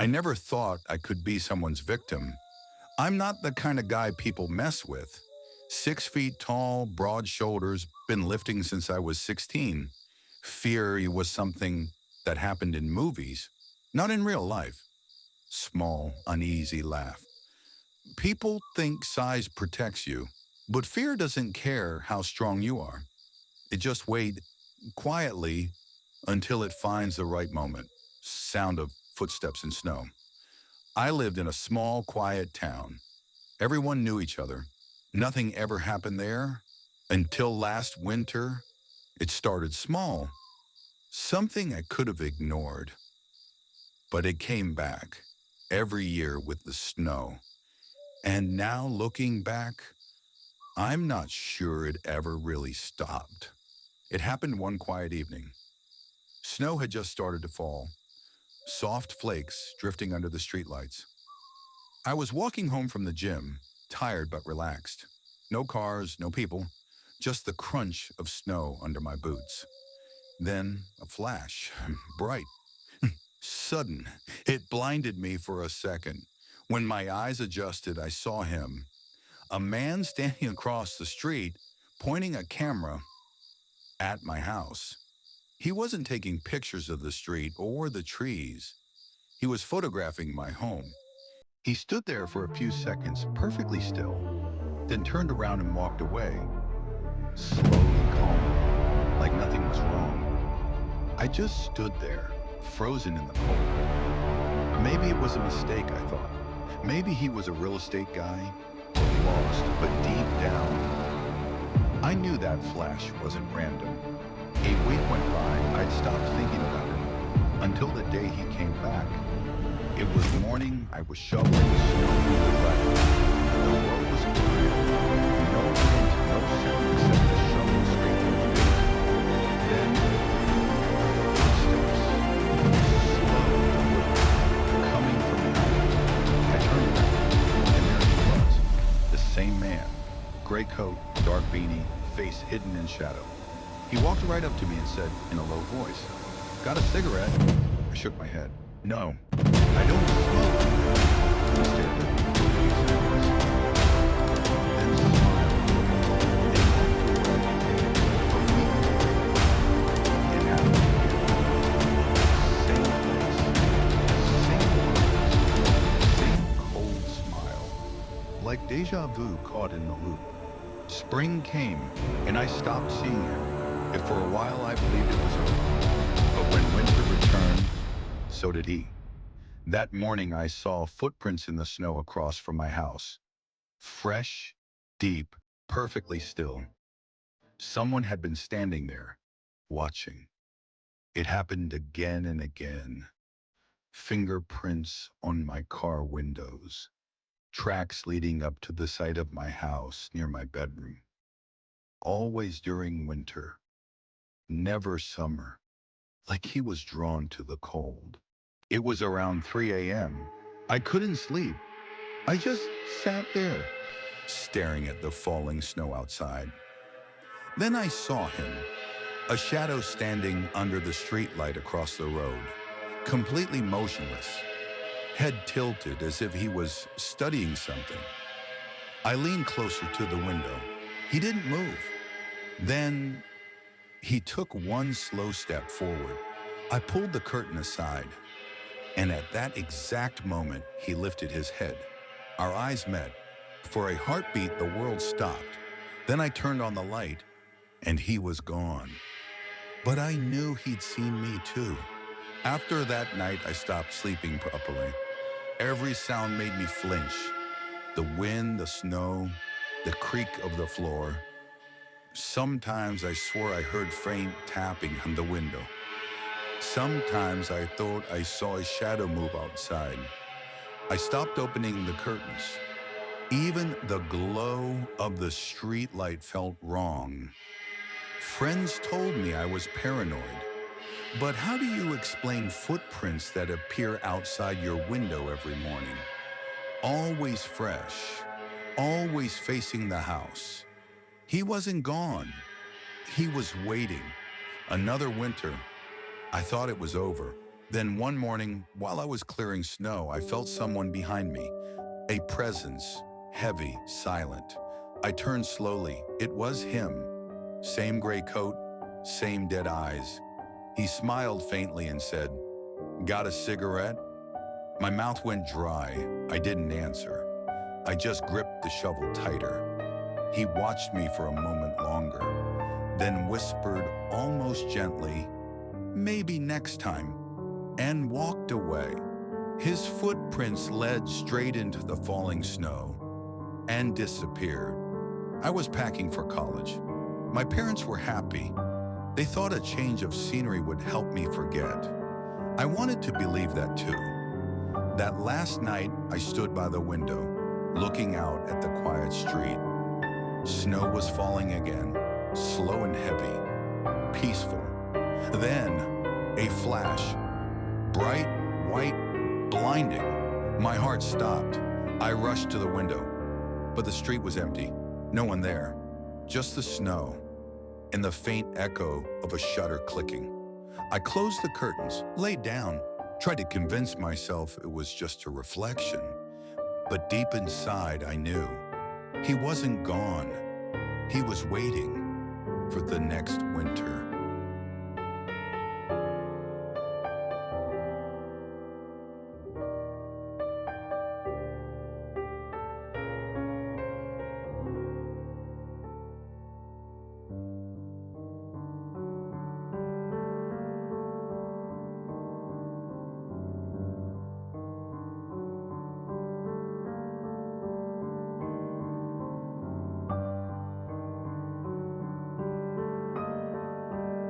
I never thought I could be someone's victim. I'm not the kind of guy people mess with. 6 feet tall, broad shoulders, been lifting since I was 16. Fear was something that happened in movies, not in real life. Small, uneasy laugh. People think size protects you, but fear doesn't care how strong you are. It just waits quietly until it finds the right moment. Sound of footsteps in snow. I lived in a small, quiet town. Everyone knew each other. Nothing ever happened there until last winter. It started small, something I could have ignored, but it came back every year with the snow. And now looking back, I'm not sure it ever really stopped. It happened one quiet evening. Snow had just started to fall, soft flakes drifting under the streetlights. I was walking home from the gym, tired but relaxed. No cars, no people, just the crunch of snow under my boots. Then a flash, bright, sudden. It blinded me for a second. When my eyes adjusted, I saw him, a man standing across the street, pointing a camera at my house. He wasn't taking pictures of the street or the trees. He was photographing my home. He stood there for a few seconds, perfectly still, then turned around and walked away, slowly calm, like nothing was wrong. I just stood there, frozen in the cold. Maybe it was a mistake, I thought. Maybe he was a real estate guy, lost, but deep down, I knew that flash wasn't random. A week went by, I'd stopped thinking about it, until the day he came back. It was morning, I was shoveling snow from the driveway. The road was clear, no wind, no sound except the shovel scraping the pavement. Then, footsteps, slow, coming from behind. I turned around, and there he was, the same man. Gray coat, dark beanie, face hidden in shadow. He walked right up to me and said in a low voice, "Got a cigarette?" I shook my head. "No, I don't smoke." He stared at me for a few seconds, then smiled and walked away. A week later, it happened again. Same place, same words, same cold smile. Like deja vu caught in the loop. Spring came, and I stopped seeing him. If for a while I believed it was over, but when winter returned, so did he. That morning I saw footprints in the snow across from my house. Fresh, deep, perfectly still. Someone had been standing there, watching. It happened again and again. Fingerprints on my car windows. Tracks leading up to the side of my house near my bedroom. Always during winter. Never summer. Like he was drawn to the cold. It was around 3 a.m. I couldn't sleep. I just sat there, staring at the falling snow outside. Then I saw him, a shadow standing under the streetlight across the road, completely motionless, head tilted as if he was studying something. I leaned closer to the window. He didn't move. Then he took one slow step forward. I pulled the curtain aside, and at that exact moment, he lifted his head. Our eyes met. For a heartbeat, the world stopped. Then I turned on the light, and he was gone. But I knew he'd seen me too. After that night, I stopped sleeping properly. Every sound made me flinch. The wind, the snow, the creak of the floor. Sometimes I swore I heard faint tapping on the window. Sometimes I thought I saw a shadow move outside. I stopped opening the curtains. Even the glow of the streetlight felt wrong. Friends told me I was paranoid. But how do you explain footprints that appear outside your window every morning? Always fresh, always facing the house. He wasn't gone. He was waiting. Another winter. I thought it was over. Then one morning, while I was clearing snow, I felt someone behind me, a presence, heavy, silent. I turned slowly. It was him. Same gray coat, same dead eyes. He smiled faintly and said, "Got a cigarette?" My mouth went dry. I didn't answer. I just gripped the shovel tighter. He watched me for a moment longer, then whispered almost gently, "Maybe next time," and walked away. His footprints led straight into the falling snow and disappeared. I was packing for college. My parents were happy. They thought a change of scenery would help me forget. I wanted to believe that too. That last night, I stood by the window, looking out at the quiet street. Snow was falling again, slow and heavy, peaceful. Then, a flash, bright, white, blinding. My heart stopped. I rushed to the window, but the street was empty. No one there, just the snow and the faint echo of a shutter clicking. I closed the curtains, laid down, tried to convince myself it was just a reflection. But deep inside, I knew he wasn't gone. He was waiting for the next winter.